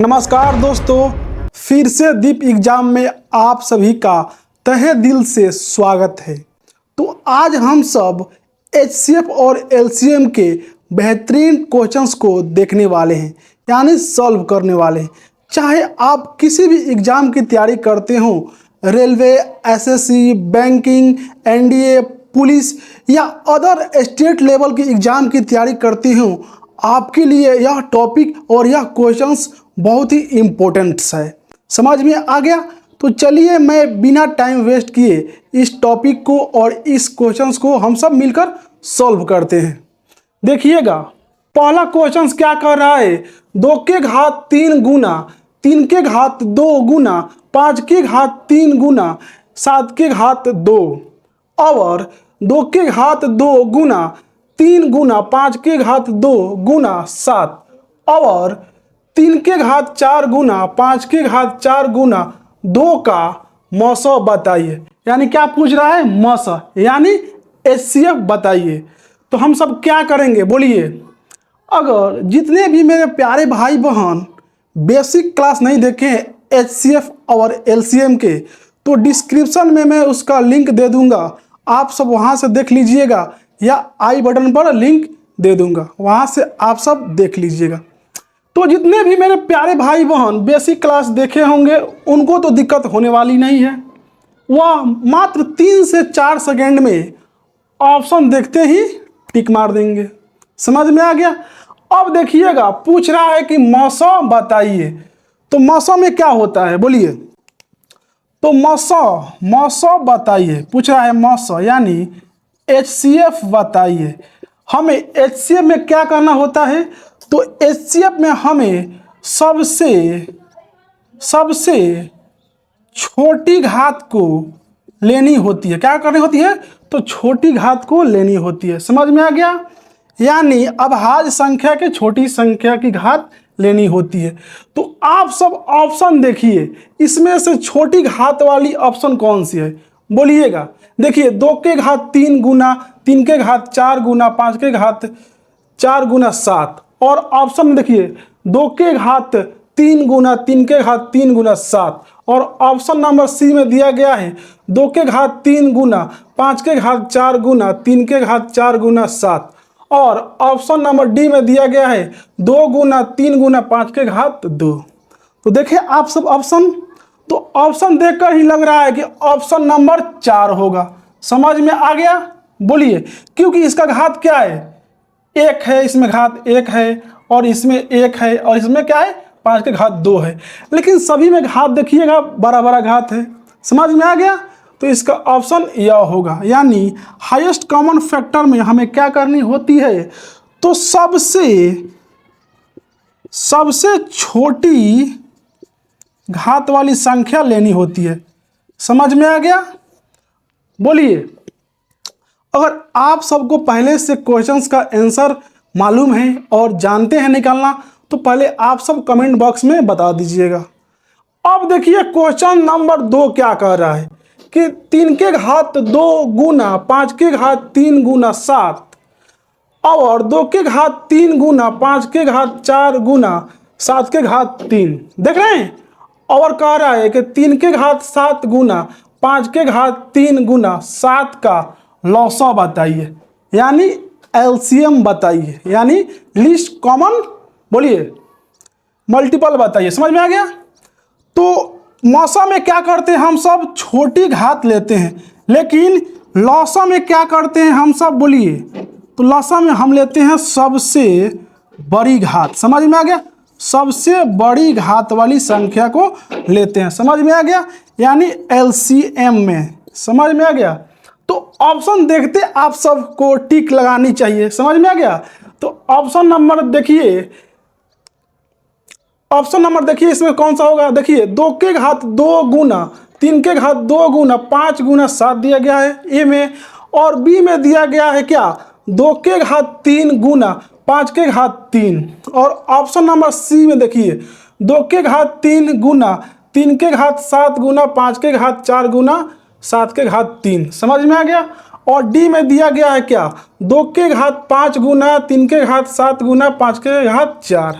नमस्कार दोस्तों, फिर से दीप एग्जाम में आप सभी का तहे दिल से स्वागत है। तो आज हम सब एचसीएफ और एलसीएम के बेहतरीन क्वेश्चंस को देखने वाले हैं, यानी सॉल्व करने वाले हैं। चाहे आप किसी भी एग्ज़ाम की तैयारी करते हो, railway, SSC, banking, NDA, police या अदर स्टेट लेवल की एग्ज़ाम की तैयारी करती हो, आपके लिए यह टॉपिक और यह क्वेश्चंस बहुत ही इम्पोर्टेंट्स है। समझ में आ गया? तो चलिए मैं बिना टाइम वेस्ट किए इस टॉपिक को और इस क्वेश्चंस को हम सब मिलकर सॉल्व करते हैं। देखिएगा, पहला क्वेश्चंस क्या कर रहा है, 2 के घात 3 गुना 3 के घात 2 गुना 5 के घात 3 गुना 7 के घात 2 और 2 के घात 2 गुना 3 गुना 5 के घात 2 गुना 7 और 3 के घात 4 गुना 5 के घात 4 गुना 2 का मौसा बताइए। यानी क्या पूछ रहा है? मौसा, यानी एचसीएफ बताइए। तो हम सब क्या करेंगे बोलिए। अगर जितने भी मेरे प्यारे भाई बहन बेसिक क्लास नहीं देखे एचसीएफ और एलसीएम के, तो डिस्क्रिप्शन में मैं उसका लिंक दे दूंगा, आप सब वहां से देख लीजिएगा, या आई बटन पर लिंक दे दूंगा, वहां से आप सब देख लीजिएगा। तो जितने भी मेरे प्यारे भाई बहन बेसिक क्लास देखे होंगे उनको तो दिक्कत होने वाली नहीं है। वह मात्र 3 से 4 सेकेंड में ऑप्शन देखते ही टिक मार देंगे। समझ में आ गया? अब देखिएगा, पूछ रहा है कि मौसम बताइए। तो मौसम में क्या होता है बोलिए। तो मौसम बताइए, पूछ रहा है मौसम, यानी एचसीएफ बताइए। हमें एचसीएफ में क्या करना होता है? तो एचसीएफ में हमें सबसे छोटी घात को लेनी होती है। क्या करनी होती है? तो छोटी घात को लेनी होती है। समझ में आ गया? यानी अभाज्य संख्या के छोटी संख्या की घात लेनी होती है। तो आप सब ऑप्शन देखिए, इसमें से छोटी घात वाली ऑप्शन कौन सी है बोलिएगा। देखिए, 2 के घात 3 गुना 3 के घात 4 गुना 5 के घात 4 गुना 7, और ऑप्शन में देखिए 2 के घात 3 गुना 3 के घात 3 गुना 7, और ऑप्शन नंबर सी में दिया गया है 2 के घात 3 गुना 5 के घात 4 गुना 3 के घात 4 गुना 7, और ऑप्शन नंबर डी में दिया गया है 2 गुना 3 गुना 5 के घात 2। तो देखिए आप सब ऑप्शन, तो ऑप्शन देखकर ही लग रहा है कि ऑप्शन नंबर 4 होगा। समझ में आ गया बोलिए, क्योंकि इसका घात क्या है? 1 है, इसमें घात 1 है, और इसमें 1 है, और इसमें क्या है? 5 के घात 2 है। लेकिन सभी में घात देखिएगा बड़ा बड़ा घात है। समझ में आ गया? तो इसका ऑप्शन यह होगा, यानी हाईएस्ट कॉमन फैक्टर में हमें क्या करनी होती है? तो सबसे छोटी घात वाली संख्या लेनी होती है। समझ में आ गया बोलिए। अगर आप सबको पहले से क्वेश्चंस का आंसर मालूम है और जानते हैं निकालना, तो पहले आप सब कमेंट बॉक्स में बता दीजिएगा। अब देखिए क्वेश्चन नंबर 2 क्या कह रहा है कि 3 के घात 2 गुना 5 के घात 3 गुना 7 और 2 के घात 3 गुना 5 के घात 4 गुना 7 के घात 3। देख रहे हैं? और कह रहा है कि 3 के घात 7 गुना 5 के घात 3 गुना 7 का लौसा बताइए, यानी एलसीएम बताइए, यानी लीस्ट कॉमन बोलिए मल्टीपल बताइए। समझ में आ गया? तो मौसा में क्या करते हैं हम सब? छोटी घात लेते हैं। लेकिन लौसा में क्या करते हैं हम सब बोलिए? तो लौसा में हम लेते हैं सबसे बड़ी घात। समझ में आ गया? सबसे बड़ी घात वाली संख्या को लेते हैं। समझ में आ गया? यानी एलसीएम में। समझ में आ गया? तो ऑप्शन देखते आप सबको टिक लगानी चाहिए। समझ में आ गया? तो ऑप्शन नंबर देखिए, इसमें कौन सा होगा? देखिए 2 के घात 2 गुना 3 के घात 2 गुना 5 गुना 7 दिया गया है ए में, और बी में दिया गया है क्या? 2 के घात 3 गुना 5 के घात 3, और ऑप्शन नंबर सी में देखिए 2 के घात 3 गुना 3 के घात 7 गुना 5 के घात 4 गुना 7 के घात 3। समझ में आ गया? और डी में दिया गया है क्या? 2 के घात 5 गुना 3 के घात 7 गुना 5 के घात 4।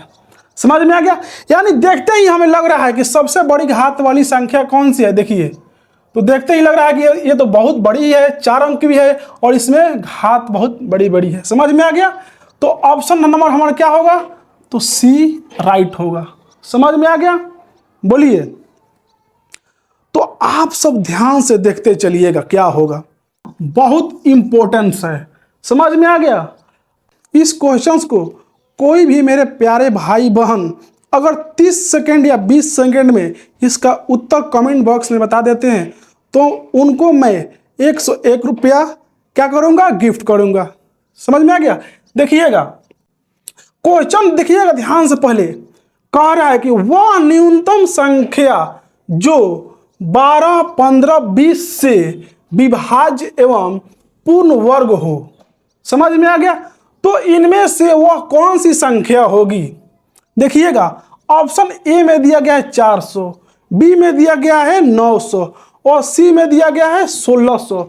समझ में आ गया। यानी देखते ही हमें लग रहा है कि सबसे बड़ी घात वाली संख्या कौन सी है। देखिए तो देखते ही लग रहा है कि ये तो बहुत बड़ी है, 4 अंक की भी है और इसमें घात बहुत बड़ी बड़ी है। समझ में आ गया। तो ऑप्शन नंबर हमारा क्या होगा, तो सी राइट होगा। समझ में आ गया। बोलिए। तो आप सब ध्यान से देखते चलिएगा क्या होगा, बहुत इंपॉर्टेंस है। समझ में आ गया। इस क्वेश्चंस को कोई भी मेरे प्यारे भाई बहन अगर 30 सेकेंड या 20 सेकेंड में इसका उत्तर कमेंट बॉक्स में बता देते हैं तो उनको मैं 101 रुपया क्या करूंगा, गिफ्ट करूंगा। समझ में आ गया। देखिएगा क्वेश्चन, देखिएगा ध्यान से। पहले कह रहा है कि वह न्यूनतम संख्या जो 12, 15, 20 से विभाज्य एवं पूर्ण वर्ग हो। समझ में आ गया। तो इनमें से वह कौन सी संख्या होगी। देखिएगा ऑप्शन ए में दिया गया है 400, बी में दिया गया है 900 और सी में दिया गया है 1600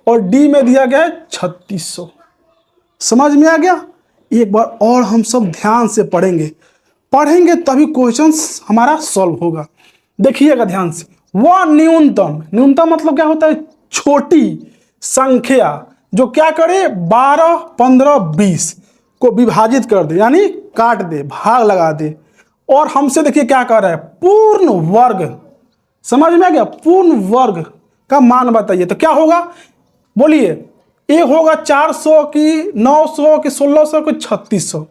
और डी में दिया गया है 3600। समझ में आ गया। एक बार और हम सब ध्यान से पढ़ेंगे तभी क्वेश्चन हमारा सॉल्व होगा। देखिएगा ध्यान से। वह न्यूनतम मतलब क्या होता है, छोटी संख्या जो क्या करे 12, 15, 20 को विभाजित कर दे, यानी काट दे, भाग लगा दे। और हमसे देखिए क्या कर रहा है, पूर्ण वर्ग। समझ में आ गया। पूर्ण वर्ग का मान बताइए। तो क्या होगा, बोलिए। ए होगा 400 की 900 की 1600 की 3600।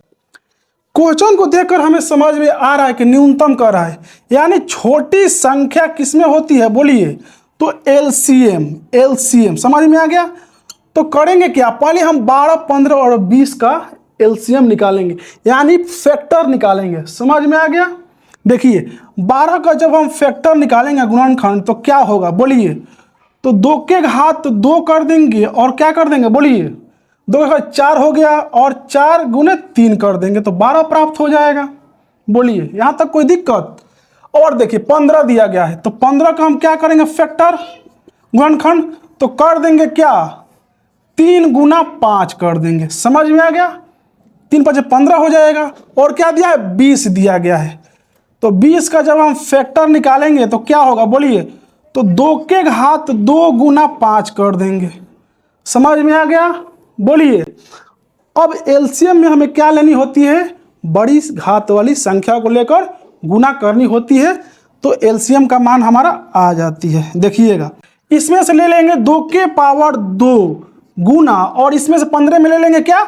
क्वेश्चन को देखकर हमें समझ में आ रहा है कि न्यूनतम कर रहा है, यानी छोटी संख्या किसमें होती है, बोलिए। तो एलसीएम। समझ में आ गया। तो करेंगे क्या, पहले हम 12, 15 और 20 का एलसीएम निकालेंगे, यानी फैक्टर निकालेंगे। समझ में आ गया। देखिए 12 का जब हम फैक्टर निकालेंगे गुणनखंड तो क्या होगा, बोलिए। तो 2 के घात 2 कर देंगे और क्या कर देंगे, बोलिए। 2 के घात 4 हो गया और 4 गुने 3 कर देंगे तो 12 प्राप्त हो जाएगा। बोलिए यहाँ तक कोई दिक्कत। और देखिए 15 दिया गया है तो 15 का हम क्या करेंगे, फैक्टर गुणनखंड। तो कर देंगे क्या, 3 गुना 5 कर देंगे। समझ में आ गया। 3 5 15 हो जाएगा। और क्या दिया है, 20 दिया गया है। तो 20 का जब हम फैक्टर निकालेंगे तो क्या होगा, बोलिए। तो 2 के घात 2 गुना 5 कर देंगे। समझ में आ गया। बोलिए। अब एलसीएम में हमें क्या लेनी होती है, बड़ी घात वाली संख्या को लेकर गुना करनी होती है। तो एलसीएम का मान हमारा आ जाती है। देखिएगा इसमें से ले लेंगे 2 के पावर 2 गुना और इसमें से 15 में ले लेंगे क्या,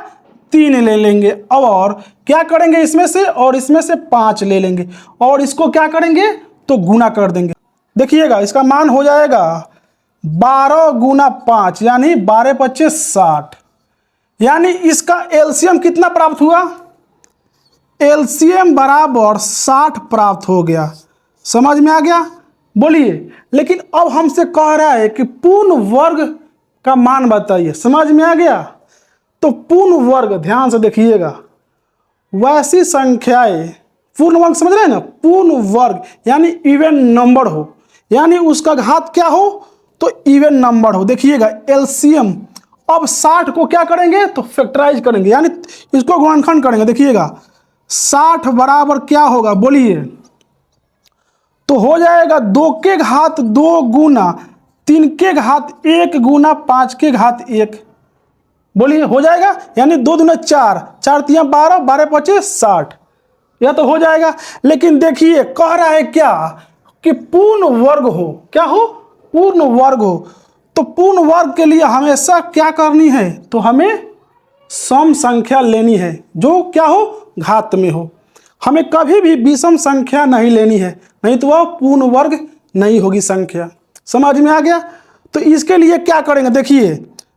3 ले लेंगे और क्या करेंगे इसमें से, और इसमें से 5 ले लेंगे और इसको क्या करेंगे, तो गुना कर देंगे। देखिएगा इसका मान हो जाएगा 12 गुना 5 यानी 12 पच्चे 60। यानी इसका एलसीएम कितना प्राप्त हुआ, एलसीएम बराबर 60 प्राप्त हो गया। समझ में आ गया। बोलिए। लेकिन अब हमसे कह रहा है कि पूर्ण वर्ग का मान बताइए। समझ में आ गया। तो पूर्ण वर्ग ध्यान से देखिएगा, वैसी संख्याएं, पूर्ण वर्ग समझ रहे हैं ना, पूर्ण वर्ग यानी इवन नंबर हो, यानी उसका घात क्या हो, तो इवन नंबर हो। देखिएगा एलसीएम अब 60 को क्या करेंगे, तो फैक्टराइज करेंगे, यानी इसको गुणनखंड करेंगे। देखिएगा 60 बराबर क्या होगा, बोलिए। तो हो जाएगा 2 के घात 2 गुना 3 के घात 1 गुना 5 के घात 1। बोलिए हो जाएगा, यानी 2 दूना 4, 4 3 12, 12 पच्चे 60। यह तो हो जाएगा। लेकिन देखिए कह रहा है क्या, कि पूर्ण वर्ग हो, क्या हो, पूर्ण वर्ग हो। तो पूर्ण वर्ग के लिए हमेशा क्या करनी है, तो हमें सम संख्या लेनी है जो क्या हो, घात में हो। हमें कभी भी विषम संख्या नहीं लेनी है, नहीं तो वह पूर्ण वर्ग नहीं होगी संख्या। समझ में आ गया। तो इसके लिए क्या करेंगे, देखिए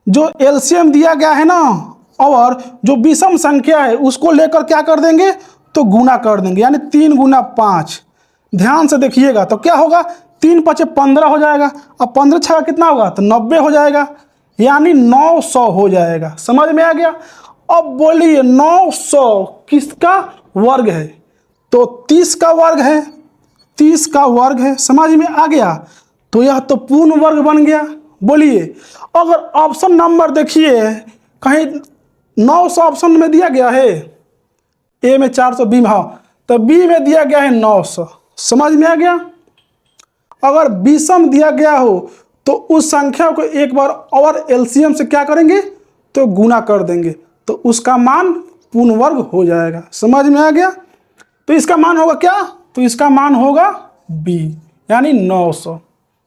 जो एलसीएम दिया गया है ना, और जो विषम संख्या है उसको लेकर क्या कर देंगे, तो गुना कर देंगे, यानी 3 गुना 5। ध्यान से देखिएगा तो क्या होगा, 3 पचे 15 हो जाएगा। अब 15 छः कितना होगा, तो 90 हो जाएगा, यानी 900 हो जाएगा। समझ में आ गया। अब बोलिए 900 किसका वर्ग है, तो 30 का वर्ग है, 30 का वर्ग है। समझ में आ गया। तो यह तो पूर्ण वर्ग बन गया। बोलिए। अगर ऑप्शन नंबर देखिए कहीं 900 ऑप्शन में दिया गया है, ए में 400, बी में, हाँ तो बी में दिया गया है 900। समझ में आ गया। अगर विषम दिया गया हो तो उस संख्या को एक बार और एलसीएम से क्या करेंगे, तो गुना कर देंगे, तो उसका मान पूर्ण वर्ग हो जाएगा। समझ में आ गया। तो इसका मान होगा क्या, तो इसका मान होगा बी यानी 900।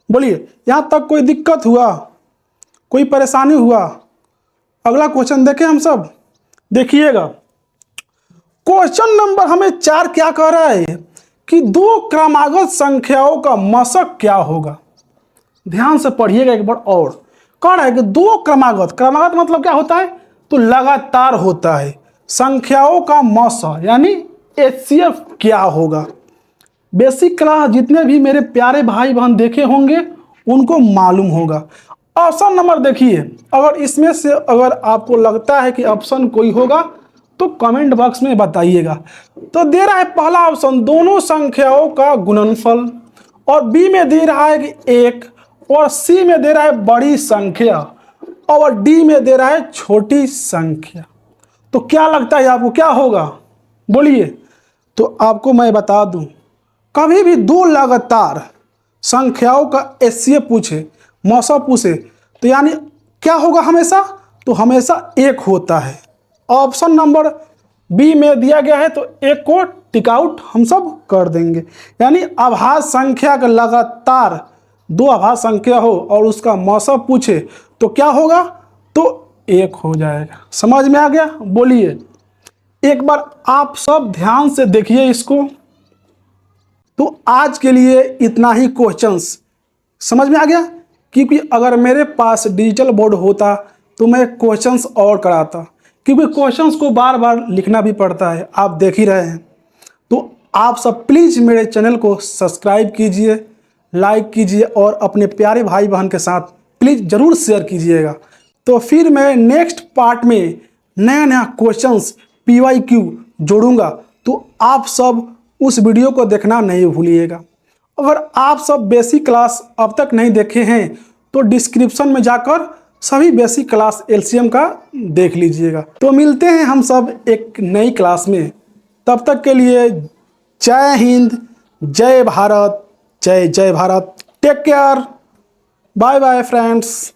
बोलिए यहाँ तक कोई दिक्कत हुआ, कोई परेशानी हुआ? अगला क्वेश्चन देखें हम सब। देखिएगा क्वेश्चन नंबर हमें 4 क्या कह रहा है कि दो क्रमागत संख्याओं का मशक क्या होगा। ध्यान से पढ़िएगा एक बार। और कह रहा है कि दो क्रमागत, क्रमागत मतलब क्या होता है, तो लगातार होता है, संख्याओं का मशक यानी एचसीएफ क्या होगा। बेसिक क्लास जितने भी मेरे प्यारे भाई बहन देखे होंगे उनको मालूम होगा। ऑप्शन नंबर देखिए, अगर इसमें से अगर आपको लगता है कि ऑप्शन कोई होगा तो कमेंट बॉक्स में बताइएगा। तो दे रहा है पहला ऑप्शन दोनों संख्याओं का गुणनफल, और बी में दे रहा है कि 1, और सी में दे रहा है बड़ी संख्या, और डी में दे रहा है छोटी संख्या। तो क्या लगता है आपको क्या होगा, बोलिए। तो आपको मैं बता दूं, कभी भी दो लगातार संख्याओं का एचसीएफ पूछे, मौसम पूछे, तो यानी क्या होगा हमेशा, तो हमेशा 1 होता है। ऑप्शन नंबर बी में दिया गया है तो 1 को टिक आउट हम सब कर देंगे। यानी आभाज्य संख्या का लगातार दो आभाज्य संख्या हो और उसका मौसम पूछे तो क्या होगा, तो 1 हो जाएगा। समझ में आ गया। बोलिए एक बार आप सब ध्यान से देखिए इसको। तो आज के लिए इतना ही क्वेश्चंस समझ में आ गया, क्योंकि अगर मेरे पास डिजिटल बोर्ड होता तो मैं क्वेश्चंस और कराता, क्योंकि क्वेश्चंस को बार बार लिखना भी पड़ता है, आप देख ही रहे हैं। तो आप सब प्लीज़ मेरे चैनल को सब्सक्राइब कीजिए, लाइक कीजिए और अपने प्यारे भाई बहन के साथ प्लीज़ ज़रूर शेयर कीजिएगा। तो फिर मैं नेक्स्ट पार्ट में नया नया क्वेश्चंस PYQ जोड़ूंगा, तो आप सब उस वीडियो को देखना नहीं भूलिएगा। अगर आप सब बेसिक क्लास अब तक नहीं देखे हैं तो डिस्क्रिप्शन में जाकर सभी बेसिक क्लास एलसीएम का देख लीजिएगा। तो मिलते हैं हम सब एक नई क्लास में, तब तक के लिए जय हिंद, जय भारत, जय जय Bharat. Take care, bye bye friends.